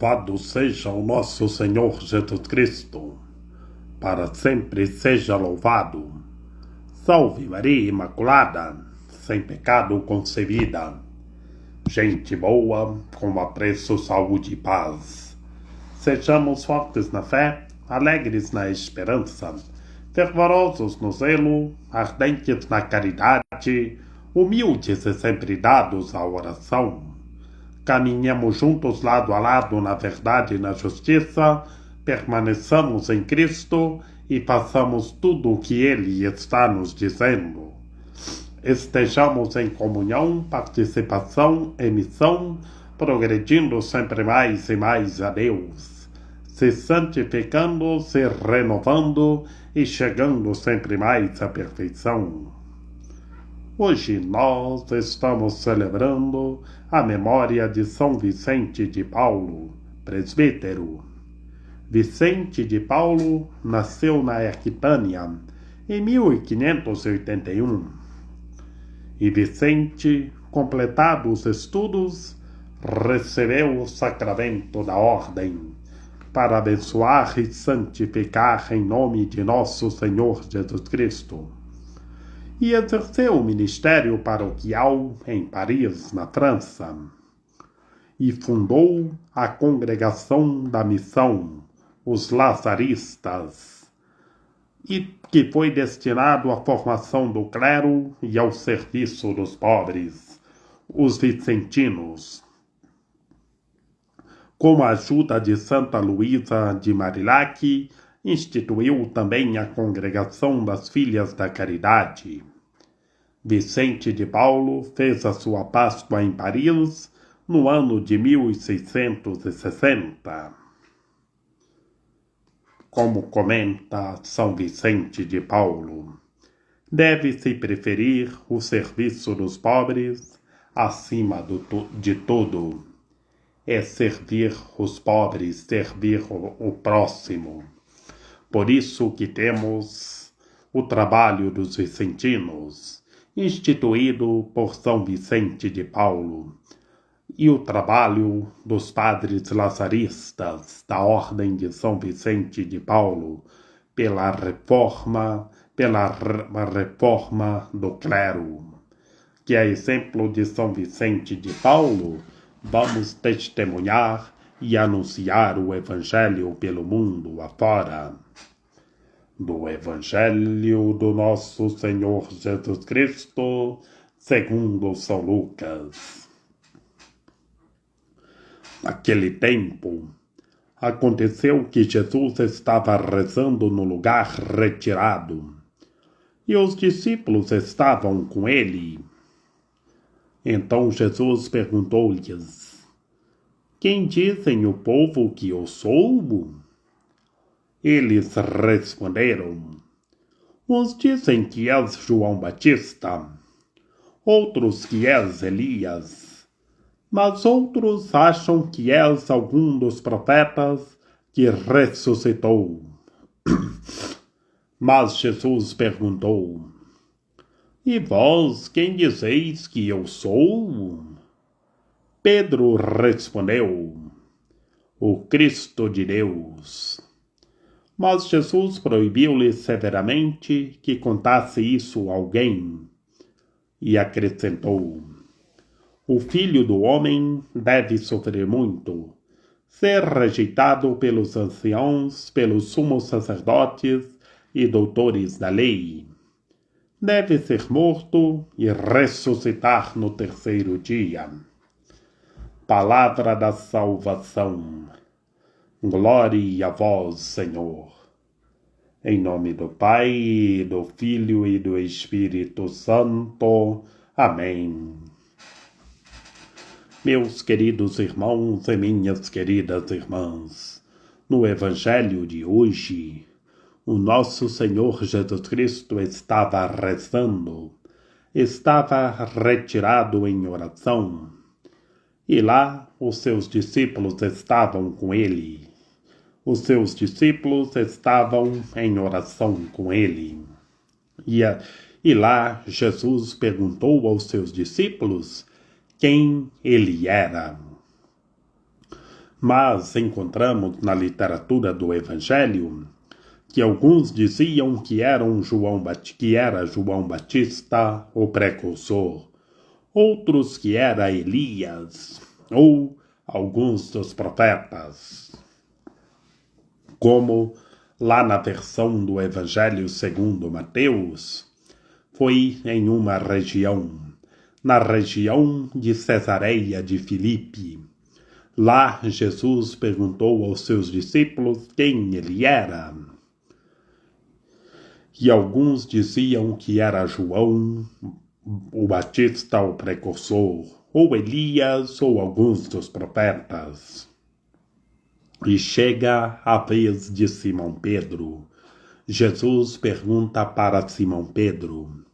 Louvado seja o nosso Senhor Jesus Cristo, para sempre seja louvado. Salve Maria Imaculada, sem pecado concebida. Gente boa, com apreço, saúde e paz. Sejamos fortes na fé, alegres na esperança, fervorosos no zelo, ardentes na caridade, humildes e sempre dados à oração. Caminhemos juntos lado a lado na verdade e na justiça, permaneçamos em Cristo e façamos tudo o que Ele está nos dizendo. Estejamos em comunhão, participação e missão, progredindo sempre mais e mais a Deus, se santificando, se renovando e chegando sempre mais à perfeição. Hoje nós estamos celebrando a memória de São Vicente de Paulo, presbítero. Vicente de Paulo nasceu na Aquitânia em 1581. E Vicente, completados os estudos, recebeu o sacramento da ordem para abençoar e santificar em nome de nosso Senhor Jesus Cristo. E exerceu o ministério paroquial em Paris, na França, e fundou a Congregação da Missão, os Lazaristas, e que foi destinado à formação do clero e ao serviço dos pobres, os vicentinos. Com a ajuda de Santa Luísa de Marillac, instituiu também a Congregação das Filhas da Caridade. Vicente de Paulo fez a sua Páscoa em Paris no ano de 1660. Como comenta São Vicente de Paulo, deve-se preferir o serviço dos pobres acima de tudo. É servir os pobres, servir o próximo. Por isso que temos o trabalho dos vicentinos, instituído por São Vicente de Paulo, e o trabalho dos padres lazaristas da Ordem de São Vicente de Paulo pela reforma do clero, que é exemplo de São Vicente de Paulo. Vamos testemunhar e anunciar o Evangelho pelo mundo afora. Do Evangelho do nosso Senhor Jesus Cristo, segundo São Lucas. Naquele tempo, aconteceu que Jesus estava rezando no lugar retirado, e os discípulos estavam com ele. Então Jesus perguntou-lhes: Quem dizem o povo que eu sou? Eles responderam: Uns dizem que és João Batista, outros que és Elias, mas outros acham que és algum dos profetas que ressuscitou. Mas Jesus perguntou: E vós quem dizeis que eu sou? Pedro respondeu: O Cristo de Deus. Mas Jesus proibiu-lhe severamente que contasse isso a alguém, e acrescentou: O Filho do Homem deve sofrer muito, ser rejeitado pelos anciãos, pelos sumos sacerdotes e doutores da lei. Deve ser morto e ressuscitar no terceiro dia. Palavra da salvação. Glória a vós, Senhor. Em nome do Pai, do Filho e do Espírito Santo. Amém. Meus queridos irmãos e minhas queridas irmãs, no Evangelho de hoje, o nosso Senhor Jesus Cristo estava rezando, estava retirado em oração, e lá os seus discípulos estavam com ele. Os seus discípulos estavam em oração com ele. E lá Jesus perguntou aos seus discípulos quem ele era. Mas encontramos na literatura do Evangelho que alguns diziam que era João Batista, o precursor, outros que era Elias, ou alguns dos profetas. Como lá na versão do Evangelho segundo Mateus, foi em uma região, na região de Cesareia de Filipe. Lá Jesus perguntou aos seus discípulos quem ele era. E alguns diziam que era João, o Batista, o precursor, ou Elias, ou alguns dos profetas. E chega a vez de Simão Pedro. Jesus pergunta para Simão Pedro.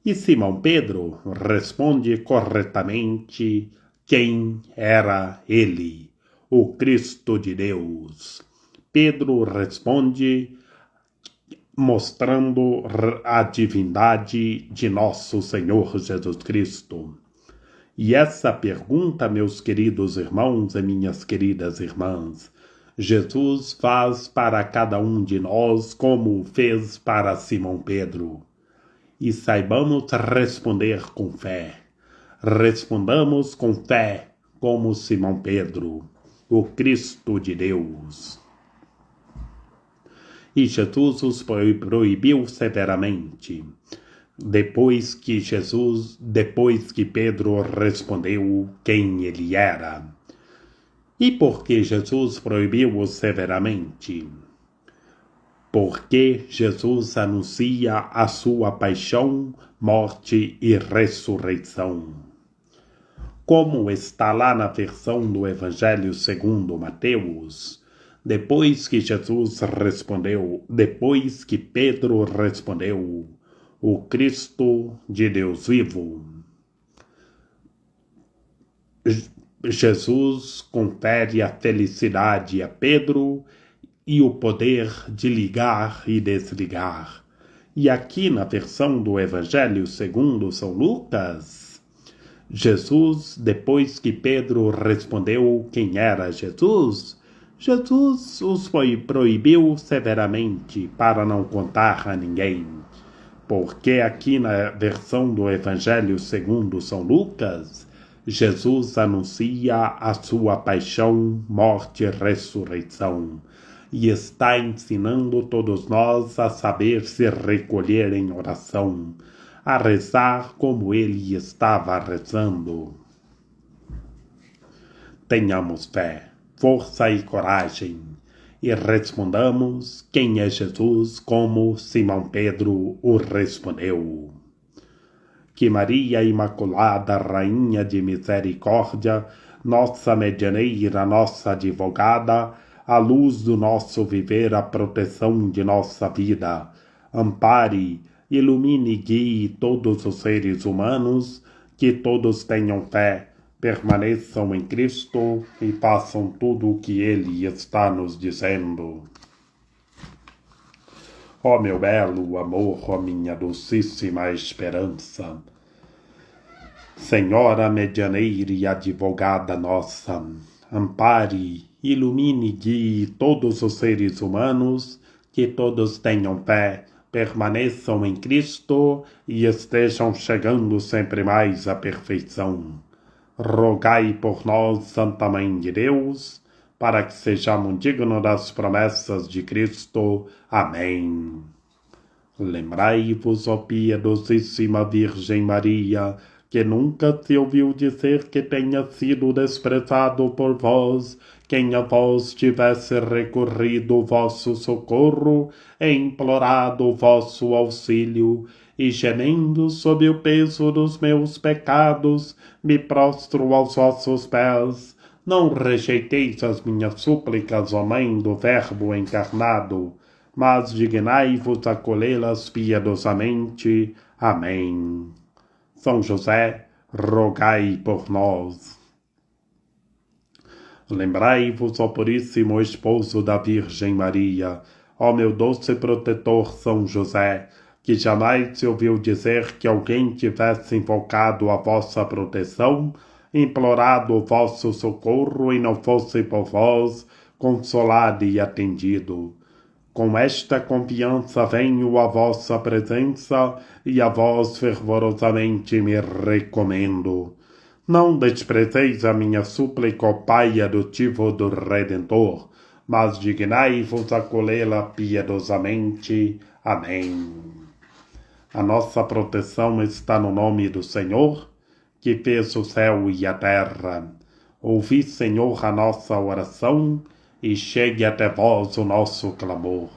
E Simão Pedro responde corretamente quem era ele, o Cristo de Deus. Pedro responde mostrando a divindade de nosso Senhor Jesus Cristo. E essa pergunta, meus queridos irmãos e minhas queridas irmãs, Jesus faz para cada um de nós como fez para Simão Pedro. E saibamos responder com fé. Respondamos com fé como Simão Pedro, o Cristo de Deus. E Jesus os proibiu severamente. Depois que Pedro respondeu quem ele era. E por que Jesus proibiu-os severamente? Porque Jesus anuncia a sua paixão, morte e ressurreição. Como está lá na versão do Evangelho segundo Mateus, depois que Pedro respondeu, o Cristo de Deus vivo, Jesus confere a felicidade a Pedro e o poder de ligar e desligar. E aqui na versão do Evangelho segundo São Lucas, Jesus, depois que Pedro respondeu quem era Jesus os proibiu severamente para não contar a ninguém. Porque aqui na versão do Evangelho segundo São Lucas, Jesus anuncia a sua paixão, morte e ressurreição. E está ensinando todos nós a saber se recolher em oração, a rezar como ele estava rezando. Tenhamos fé, força e coragem, e respondamos quem é Jesus como Simão Pedro o respondeu. Que Maria Imaculada, Rainha de Misericórdia, nossa medianeira, nossa advogada, a luz do nosso viver, a proteção de nossa vida, ampare, ilumine e guie todos os seres humanos, que todos tenham fé, permaneçam em Cristo e façam tudo o que Ele está nos dizendo. Ó meu belo amor, ó minha docíssima esperança, Senhora medianeira e advogada nossa, ampare, ilumine e guie todos os seres humanos, que todos tenham fé, permaneçam em Cristo e estejam chegando sempre mais à perfeição. Rogai por nós, Santa Mãe de Deus, para que sejamos dignos das promessas de Cristo. Amém. Lembrai-vos, ó piedosíssima Virgem Maria, que nunca se ouviu dizer que tenha sido desprezado por vós quem a vós tivesse recorrido o vosso socorro e implorado o vosso auxílio, e gemendo sob o peso dos meus pecados, me prostro aos vossos pés. Não rejeiteis as minhas súplicas, ó Mãe do Verbo encarnado, mas dignai-vos acolhê-las piedosamente. Amém. São José, rogai por nós. Lembrai-vos, ó Puríssimo Esposo da Virgem Maria, ó meu doce protetor São José, que jamais se ouviu dizer que alguém tivesse invocado a vossa proteção implorado o vosso socorro e não fosse por vós consolado e atendido. Com esta confiança venho à vossa presença e a vós fervorosamente me recomendo. Não desprezeis a minha súplica, ó Pai adotivo do Redentor, mas dignai-vos acolhê-la piedosamente. Amém. A nossa proteção está no nome do Senhor, que fez o céu e a terra. Ouvi, Senhor, a nossa oração, e chegue até vós o nosso clamor.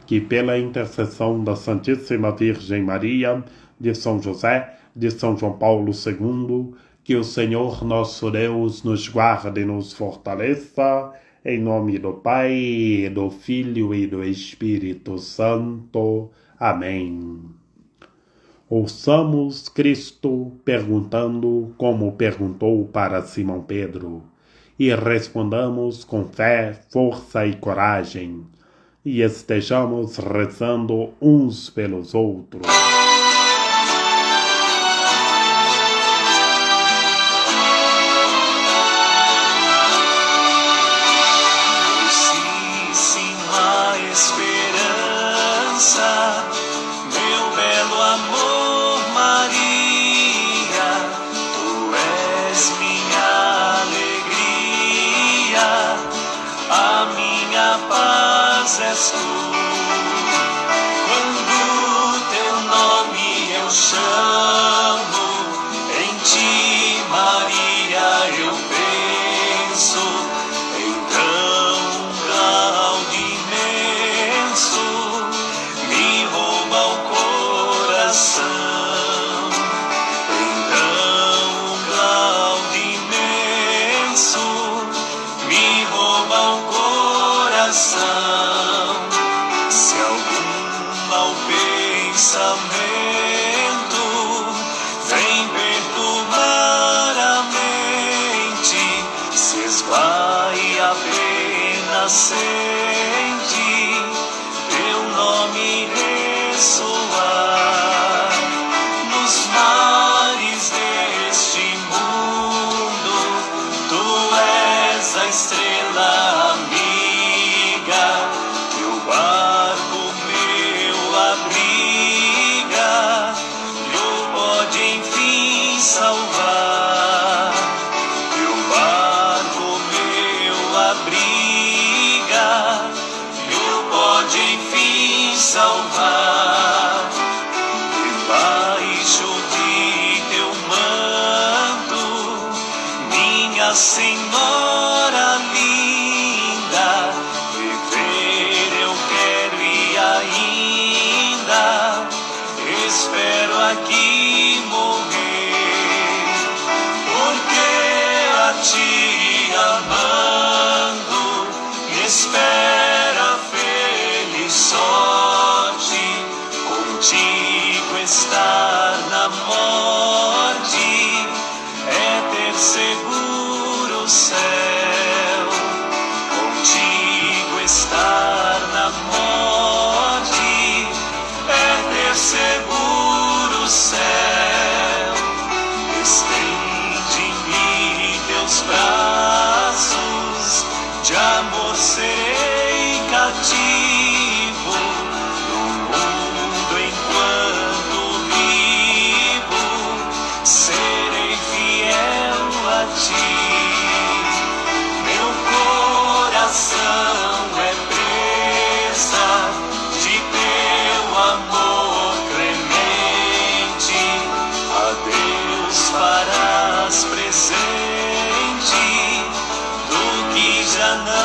Que pela intercessão da Santíssima Virgem Maria, de São José, de São João Paulo II, que o Senhor nosso Deus nos guarde e nos fortaleça, em nome do Pai, do Filho e do Espírito Santo. Amém. Ouçamos Cristo perguntando como perguntou para Simão Pedro, e respondamos com fé, força e coragem, e estejamos rezando uns pelos outros. És tu. Quando teu nome eu chamo, em ti, Maria, eu penso. Então um cloud imenso me rouba o coração. Então um cloud imenso me rouba o coração. Pensamento vem perturbar a mente, se esvai apenas sente teu nome ressoar nos mares deste mundo. Tu és a estrela amiga, teu barco meu abrigo salvar. Teu barco meu abriga, eu pode enfim salvar. Debaixo de teu manto, minha Senhora linda, viver eu quero e ainda espero aqui morrer. Te amando, espera feliz sorte, contigo estar na morte, é ter seguro o céu. Contigo estar na morte, é ter seguro o céu. Braços de amor serei cativo no mundo enquanto vivo, serei fiel a ti. Meu coração é presa de teu amor clemente, a Deus farás presente do que já não